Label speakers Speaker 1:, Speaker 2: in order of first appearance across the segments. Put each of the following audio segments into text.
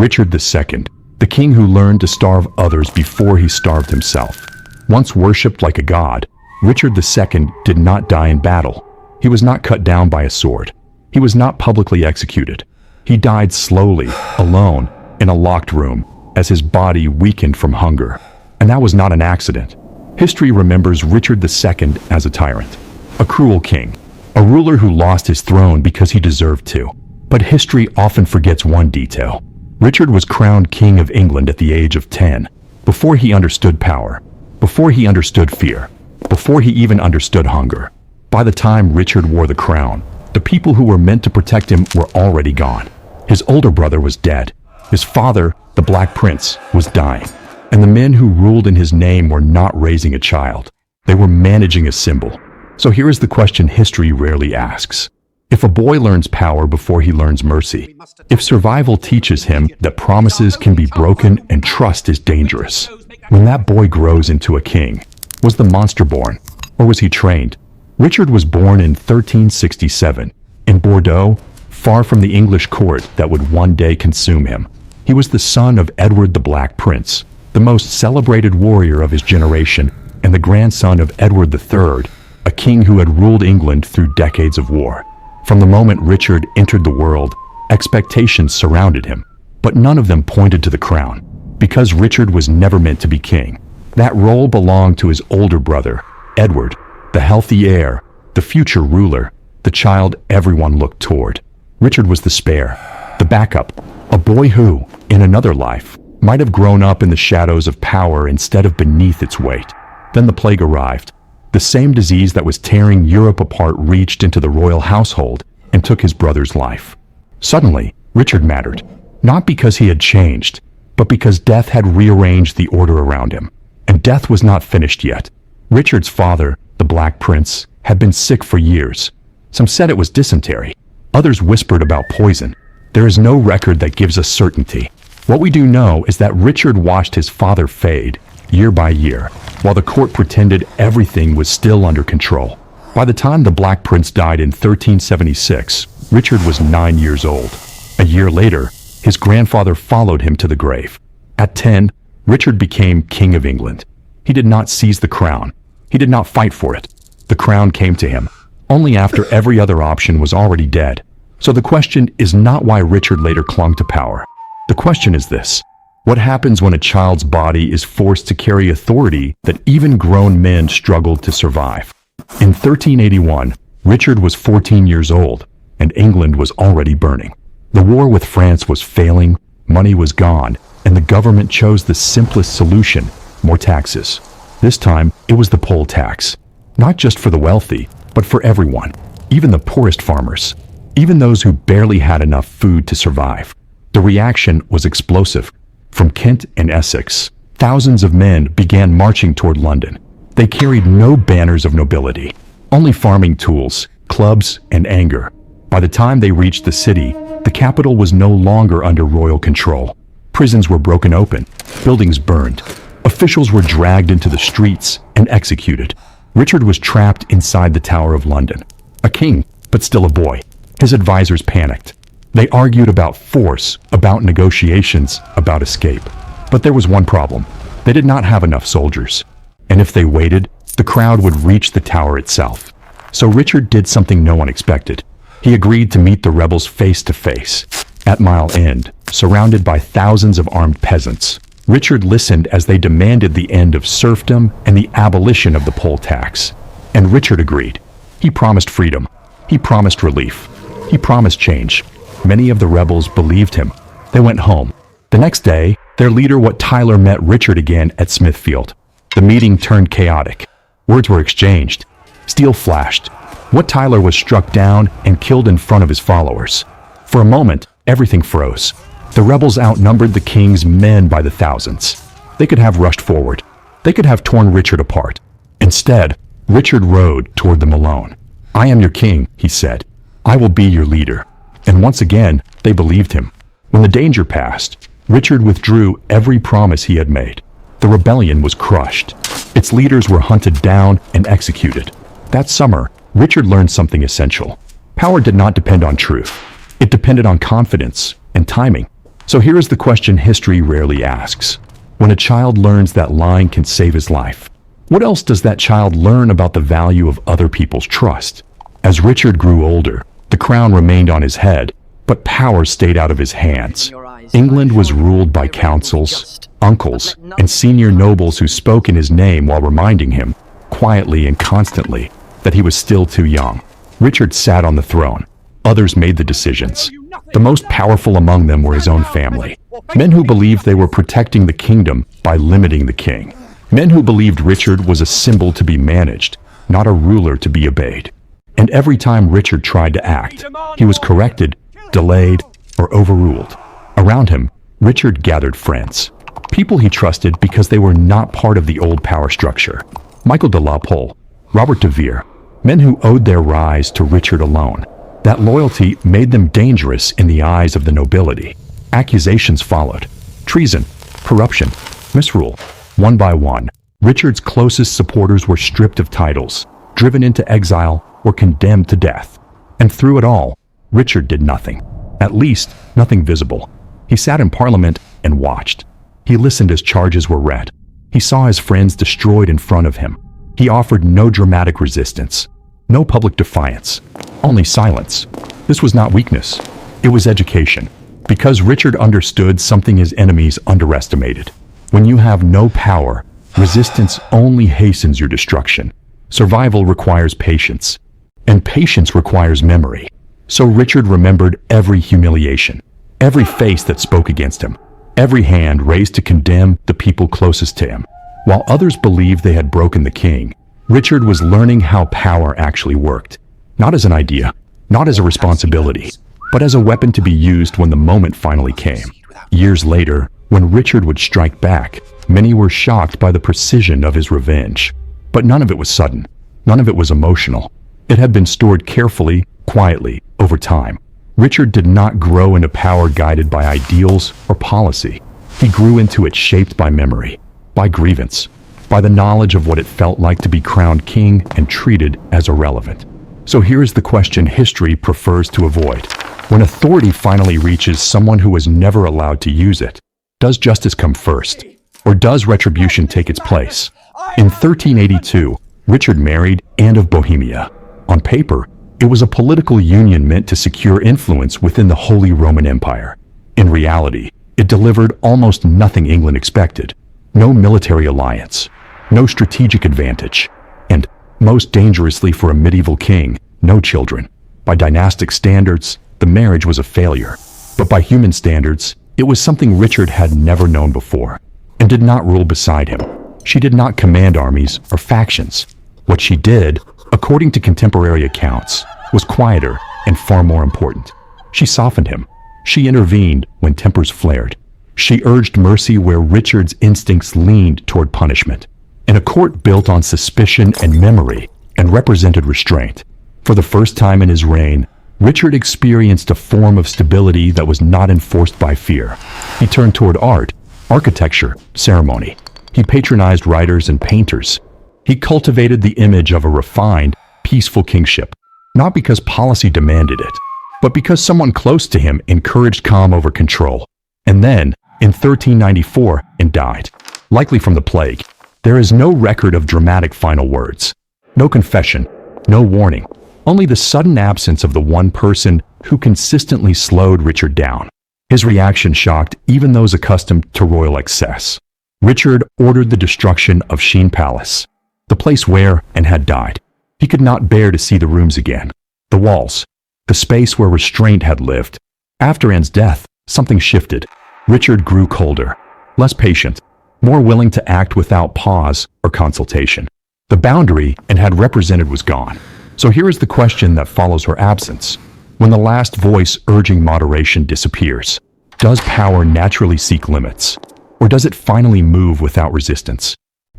Speaker 1: Richard II, the king who learned to starve others before he starved himself. Once worshipped like a god, Richard II did not die in battle. He was not cut down by a sword. He was not publicly executed. He died slowly, alone, in a locked room, as his body weakened from hunger. And that was not an accident. History remembers Richard II as a tyrant, a cruel king, a ruler who lost his throne because he deserved to. But history often forgets one detail. Richard was crowned King of England at the age of 10, before he understood power, before he understood fear, before he even understood hunger. By the time Richard wore the crown, the people who were meant to protect him were already gone. His older brother was dead. His father, the Black Prince, was dying. And the men who ruled in his name were not raising a child. They were managing a symbol. So here is the question history rarely asks. If a boy learns power before he learns mercy, if survival teaches him that promises can be broken and trust is dangerous, when that boy grows into a king, was the monster born, or was he trained? Richard was born in 1367, in Bordeaux, far from the English court that would one day consume him. He was the son of Edward the Black Prince, the most celebrated warrior of his generation, and the grandson of Edward III, a king who had ruled England through decades of war. From the moment Richard entered the world, expectations surrounded him, but none of them pointed to the crown, because Richard was never meant to be king. That role belonged to his older brother, Edward, the healthy heir, the future ruler, the child everyone looked toward. Richard was the spare, the backup, a boy who, in another life, might have grown up in the shadows of power instead of beneath its weight. Then the plague arrived. The same disease that was tearing Europe apart reached into the royal household and took his brother's life. Suddenly, Richard mattered, not because he had changed, but because death had rearranged the order around him. And death was not finished yet. Richard's father, the Black Prince, had been sick for years. Some said it was dysentery. Others whispered about poison. There is no record that gives us certainty. What we do know is that Richard watched his father fade, year by year, while the court pretended everything was still under control. By the time the Black Prince died in 1376, Richard was 9 years old. A year later, his grandfather followed him to the grave. At 10, Richard became King of England. He did not seize the crown. He did not fight for it. The crown came to him, only after every other option was already dead. So the question is not why Richard later clung to power. The question is this: what happens when a child's body is forced to carry authority that even grown men struggled to survive? In 1381, Richard was 14 years old, and England was already burning. The war with France was failing, money was gone, and the government chose the simplest solution: more taxes. This time, it was the poll tax. Not just for the wealthy, but for everyone, even the poorest farmers, even those who barely had enough food to survive. The reaction was explosive. From Kent and Essex, thousands of men began marching toward London. They carried no banners of nobility, only farming tools, clubs, and anger. By the time they reached the city, the capital was no longer under royal control. Prisons were broken open, buildings burned, officials were dragged into the streets and executed. Richard was trapped inside the Tower of London, a king, but still a boy. His advisors panicked. They argued about force, about negotiations, about escape. But there was one problem. They did not have enough soldiers. And if they waited, the crowd would reach the tower itself. So Richard did something no one expected. He agreed to meet the rebels face to face. At Mile End, surrounded by thousands of armed peasants, Richard listened as they demanded the end of serfdom and the abolition of the poll tax. And Richard agreed. He promised freedom. He promised relief. He promised change. Many of the rebels believed him. They went home. The next day, their leader Wat Tyler met Richard again at Smithfield. The meeting turned chaotic. Words were exchanged. Steel flashed. Wat Tyler was struck down and killed in front of his followers. For a moment, everything froze. The rebels outnumbered the king's men by the thousands. They could have rushed forward. They could have torn Richard apart. Instead, Richard rode toward them alone. "I am your king," he said. "I will be your leader." And once again, they believed him. When the danger passed, Richard withdrew every promise he had made. The rebellion was crushed. Its leaders were hunted down and executed. That summer, Richard learned something essential. Power did not depend on truth. It depended on confidence and timing. So here is the question history rarely asks. When a child learns that lying can save his life, what else does that child learn about the value of other people's trust? As Richard grew older, the crown remained on his head, but power stayed out of his hands. England was ruled by councils, uncles, and senior nobles who spoke in his name while reminding him, quietly and constantly, that he was still too young. Richard sat on the throne. Others made the decisions. The most powerful among them were his own family. Men who believed they were protecting the kingdom by limiting the king. Men who believed Richard was a symbol to be managed, not a ruler to be obeyed. And every time Richard tried to act, he was corrected, delayed, or overruled. Around him, Richard gathered friends. People he trusted because they were not part of the old power structure. Michael de la Pole, Robert de Vere, men who owed their rise to Richard alone. That loyalty made them dangerous in the eyes of the nobility. Accusations followed. Treason, corruption, misrule. One by one, Richard's closest supporters were stripped of titles, driven into exile, or condemned to death. And through it all, Richard did nothing. At least, nothing visible. He sat in Parliament and watched. He listened as charges were read. He saw his friends destroyed in front of him. He offered no dramatic resistance, no public defiance, only silence. This was not weakness. It was education. Because Richard understood something his enemies underestimated. When you have no power, resistance only hastens your destruction. Survival requires patience, and patience requires memory. So Richard remembered every humiliation, every face that spoke against him, every hand raised to condemn the people closest to him. While others believed they had broken the king, Richard was learning how power actually worked. Not as an idea, not as a responsibility, but as a weapon to be used when the moment finally came. Years later, when Richard would strike back, many were shocked by the precision of his revenge. But none of it was sudden. None of it was emotional. It had been stored carefully, quietly, over time. Richard did not grow into power guided by ideals or policy. He grew into it shaped by memory, by grievance, by the knowledge of what it felt like to be crowned king and treated as irrelevant. So here is the question history prefers to avoid. When authority finally reaches someone who was never allowed to use it, does justice come first, or does retribution take its place? In 1382, Richard married Anne of Bohemia. On paper, it was a political union meant to secure influence within the Holy Roman Empire. In reality, it delivered almost nothing England expected. No military alliance, no strategic advantage, and, most dangerously for a medieval king, no children. By dynastic standards, the marriage was a failure. But by human standards, it was something Richard had never known before, and did not rule beside him. She did not command armies or factions. What she did, according to contemporary accounts, was quieter and far more important. She softened him. She intervened when tempers flared. She urged mercy where Richard's instincts leaned toward punishment. In a court built on suspicion and memory, and represented restraint. For the first time in his reign, Richard experienced a form of stability that was not enforced by fear. He turned toward art, architecture, ceremony. He patronized writers and painters. He cultivated the image of a refined, peaceful kingship, not because policy demanded it, but because someone close to him encouraged calm over control. And then, in 1394, and died, likely from the plague. There is no record of dramatic final words. No confession, no warning, only the sudden absence of the one person who consistently slowed Richard down. His reaction shocked even those accustomed to royal excess. Richard ordered the destruction of Sheen Palace, the place where and had died. He could not bear to see the rooms again, the walls, the space where restraint had lived. After Anne's death, something shifted. Richard grew colder, less patient, more willing to act without pause or consultation. The boundary Anne had represented was gone. So here is the question that follows her absence. When the last voice urging moderation disappears, does power naturally seek limits? Or does it finally move without resistance?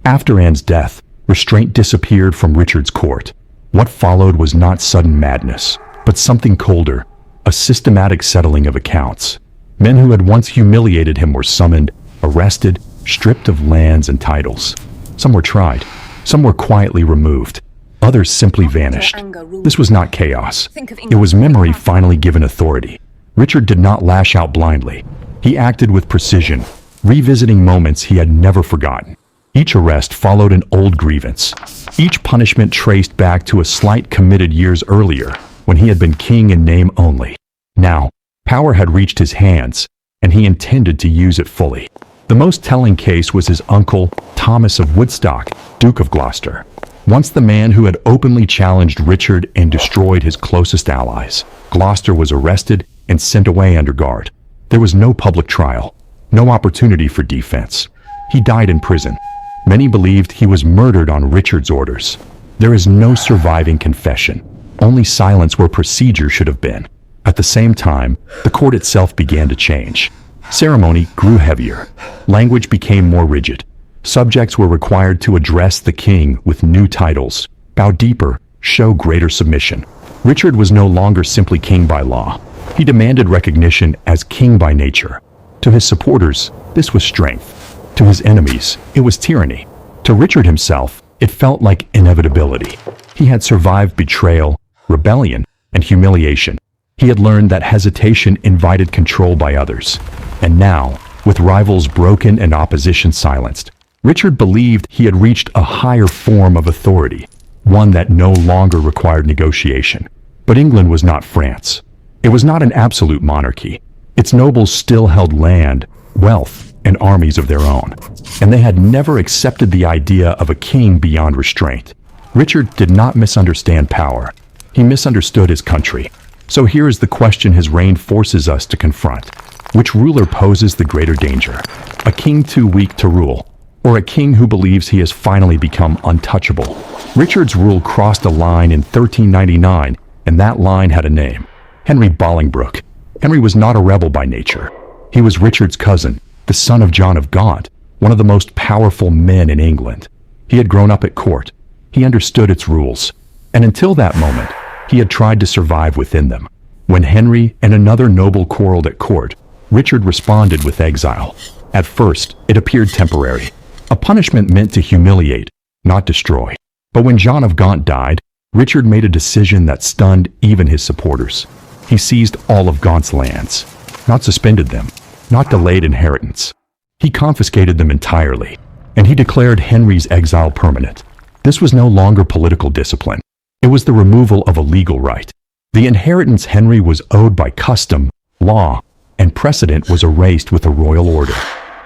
Speaker 1: After Anne's death, restraint disappeared from Richard's court. What followed was not sudden madness, but something colder, a systematic settling of accounts. Men who had once humiliated him were summoned, arrested, stripped of lands and titles. Some were tried, some were quietly removed. Others simply vanished. This was not chaos. It was memory finally given authority. Richard did not lash out blindly. He acted with precision, revisiting moments he had never forgotten. Each arrest followed an old grievance. Each punishment traced back to a slight committed years earlier, when he had been king in name only. Now, power had reached his hands, and he intended to use it fully. The most telling case was his uncle, Thomas of Woodstock, Duke of Gloucester. Once the man who had openly challenged Richard and destroyed his closest allies, Gloucester was arrested and sent away under guard. There was no public trial, no opportunity for defense. He died in prison. Many believed he was murdered on Richard's orders. There is no surviving confession, only silence where procedure should have been. At the same time, the court itself began to change. Ceremony grew heavier. Language became more rigid. Subjects were required to address the king with new titles, bow deeper, show greater submission. Richard was no longer simply king by law. He demanded recognition as king by nature. To his supporters, this was strength. To his enemies, it was tyranny. To Richard himself, it felt like inevitability. He had survived betrayal, rebellion, and humiliation. He had learned that hesitation invited control by others. And now, with rivals broken and opposition silenced, Richard believed he had reached a higher form of authority, one that no longer required negotiation. But England was not France. It was not an absolute monarchy. Its nobles still held land, wealth, and armies of their own, and they had never accepted the idea of a king beyond restraint. Richard did not misunderstand power. He misunderstood his country. So here is the question his reign forces us to confront. Which ruler poses the greater danger? A king too weak to rule, or a king who believes he has finally become untouchable? Richard's rule crossed a line in 1399, and that line had a name: Henry Bolingbroke. Henry was not a rebel by nature. He was Richard's cousin, the son of John of Gaunt, one of the most powerful men in England. He had grown up at court. He understood its rules, and until that moment, he had tried to survive within them. When Henry and another noble quarreled at court, Richard responded with exile. At first, it appeared temporary, a punishment meant to humiliate, not destroy. But when John of Gaunt died, Richard made a decision that stunned even his supporters. He seized all of Gaunt's lands, not suspended them, not delayed inheritance. He confiscated them entirely, and he declared Henry's exile permanent. This was no longer political discipline. It was the removal of a legal right. The inheritance Henry was owed by custom, law, and precedent was erased with a royal order.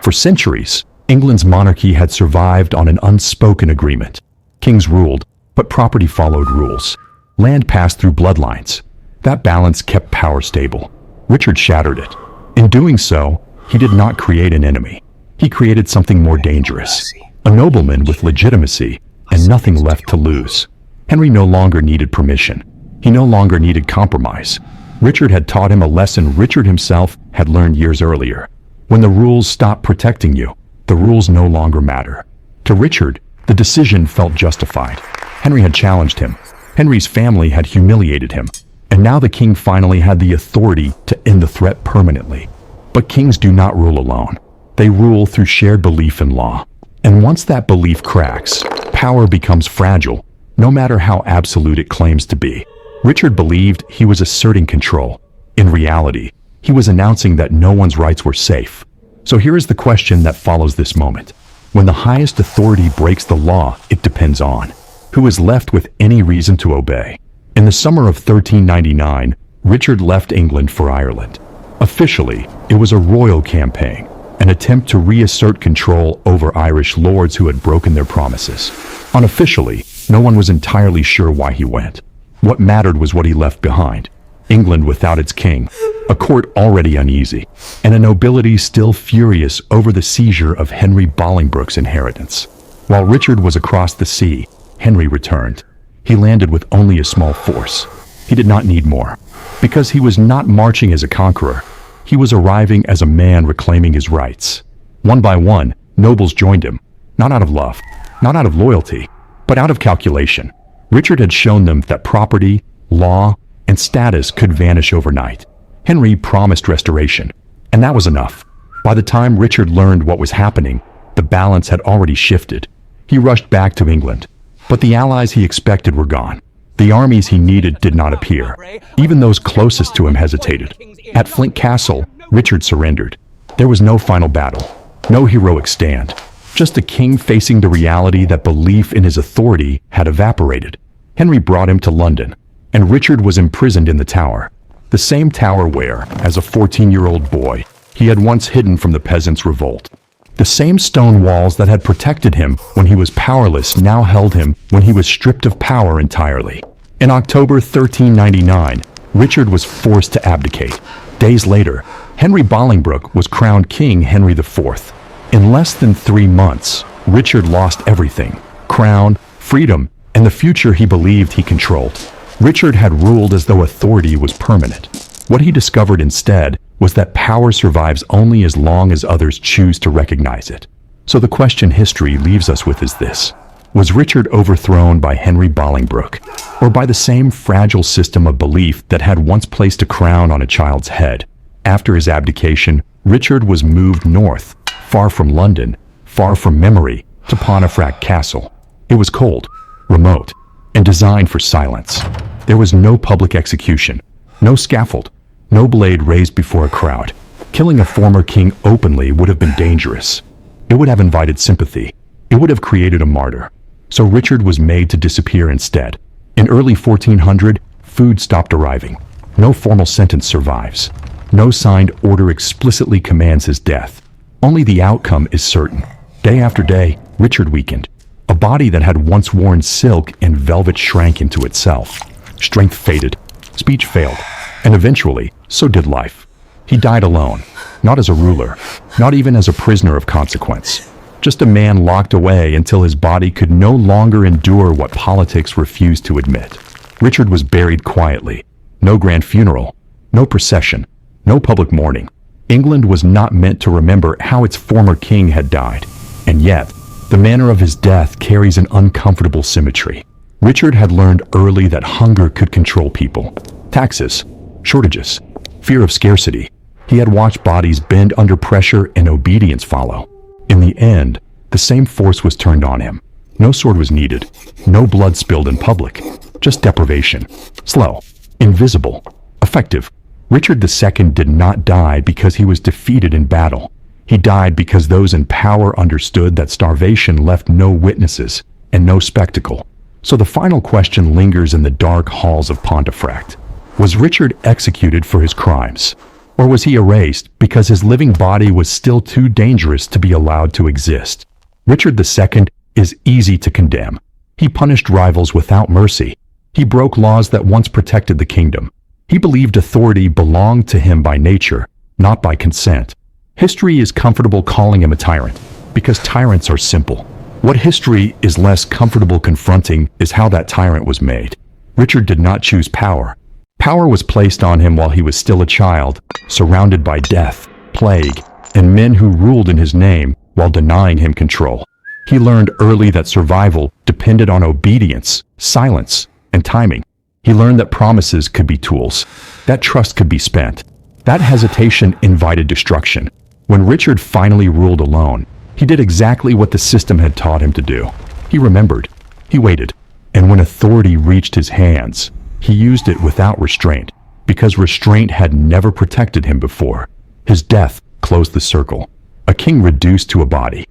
Speaker 1: For centuries, England's monarchy had survived on an unspoken agreement. Kings ruled, but property followed rules. Land passed through bloodlines. That balance kept power stable. Richard shattered it. In doing so, he did not create an enemy. He created something more dangerous, a nobleman with legitimacy and nothing left to lose. Henry no longer needed permission. He no longer needed compromise. Richard had taught him a lesson Richard himself had learned years earlier. When the rules stop protecting you, the rules no longer matter. To Richard, the decision felt justified. Henry had challenged him. Henry's family had humiliated him. And now the king finally had the authority to end the threat permanently. But kings do not rule alone. They rule through shared belief in law. And once that belief cracks, power becomes fragile, no matter how absolute it claims to be. Richard believed he was asserting control. In reality, he was announcing that no one's rights were safe. So here is the question that follows this moment. When the highest authority breaks the law it depends on, who is left with any reason to obey? In the summer of 1399, Richard left England for Ireland. Officially, it was a royal campaign, an attempt to reassert control over Irish lords who had broken their promises. Unofficially, no one was entirely sure why he went. What mattered was what he left behind. England without its king, a court already uneasy, and a nobility still furious over the seizure of Henry Bolingbroke's inheritance. While Richard was across the sea, Henry returned. He landed with only a small force. He did not need more, because he was not marching as a conqueror. He was arriving as a man reclaiming his rights. One by one, nobles joined him, not out of love, not out of loyalty, but out of calculation. Richard had shown them that property, law, and status could vanish overnight. Henry promised restoration, and that was enough. By the time Richard learned what was happening, the balance had already shifted. He rushed back to England, but the allies he expected were gone. The armies he needed did not appear. Even those closest to him hesitated. At Pontefract Castle, Richard surrendered. There was no final battle, no heroic stand, just a king facing the reality that belief in his authority had evaporated. Henry brought him to London, and Richard was imprisoned in the Tower, the same tower where, as a 14-year-old boy, he had once hidden from the peasants' revolt. The same stone walls that had protected him when he was powerless now held him when he was stripped of power entirely. In October 1399, Richard was forced to abdicate. Days later, Henry Bolingbroke was crowned King Henry IV. In less than 3 months, Richard lost everything: crown, freedom, and the future he believed he controlled. Richard had ruled as though authority was permanent. What he discovered instead was that power survives only as long as others choose to recognize it. So the question history leaves us with is this: was Richard overthrown by Henry Bolingbroke, or by the same fragile system of belief that had once placed a crown on a child's head? After his abdication, Richard was moved north, far from London, far from memory, to Pontefract Castle. It was cold, remote, and designed for silence. There was no public execution, no scaffold, no blade raised before a crowd. Killing a former king openly would have been dangerous. It would have invited sympathy. It would have created a martyr. So Richard was made to disappear instead. In early 1400, food stopped arriving. No formal sentence survives. No signed order explicitly commands his death. Only the outcome is certain. Day after day, Richard weakened. A body that had once worn silk and velvet shrank into itself. Strength faded. Speech failed. And eventually, so did life. He died alone, not as a ruler, not even as a prisoner of consequence. Just a man locked away until his body could no longer endure what politics refused to admit. Richard was buried quietly. No grand funeral, no procession, no public mourning. England was not meant to remember how its former king had died. And yet, the manner of his death carries an uncomfortable symmetry. Richard had learned early that hunger could control people. Taxes, shortages, fear of scarcity. He had watched bodies bend under pressure and obedience follow. In the end, the same force was turned on him. No sword was needed, no blood spilled in public, just deprivation. Slow, invisible, effective. Richard II did not die because he was defeated in battle. He died because those in power understood that starvation left no witnesses and no spectacle. So the final question lingers in the dark halls of Pontefract. Was Richard executed for his crimes? Or was he erased because his living body was still too dangerous to be allowed to exist? Richard II is easy to condemn. He punished rivals without mercy. He broke laws that once protected the kingdom. He believed authority belonged to him by nature, not by consent. History is comfortable calling him a tyrant, because tyrants are simple. What history is less comfortable confronting is how that tyrant was made. Richard did not choose power. Power was placed on him while he was still a child, surrounded by death, plague, and men who ruled in his name while denying him control. He learned early that survival depended on obedience, silence, and timing. He learned that promises could be tools, that trust could be spent. That hesitation invited destruction. When Richard finally ruled alone, he did exactly what the system had taught him to do. He remembered. He waited. And when authority reached his hands, he used it without restraint, because restraint had never protected him before. His death closed the circle. A king reduced to a body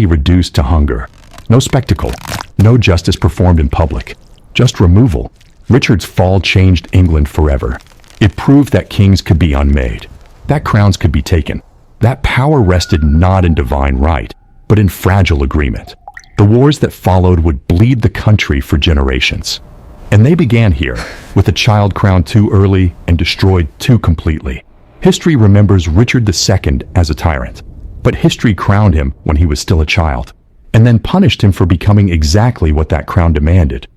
Speaker 1: reduced to hunger. No spectacle, no justice performed in public, just removal. Richard's fall changed England forever. It proved that kings could be unmade, that crowns could be taken, that power rested not in divine right, but in fragile agreement. The wars that followed would bleed the country for generations. And they began here, with a child crowned too early and destroyed too completely. History remembers Richard II as a tyrant, but history crowned him when he was still a child, and then punished him for becoming exactly what that crown demanded.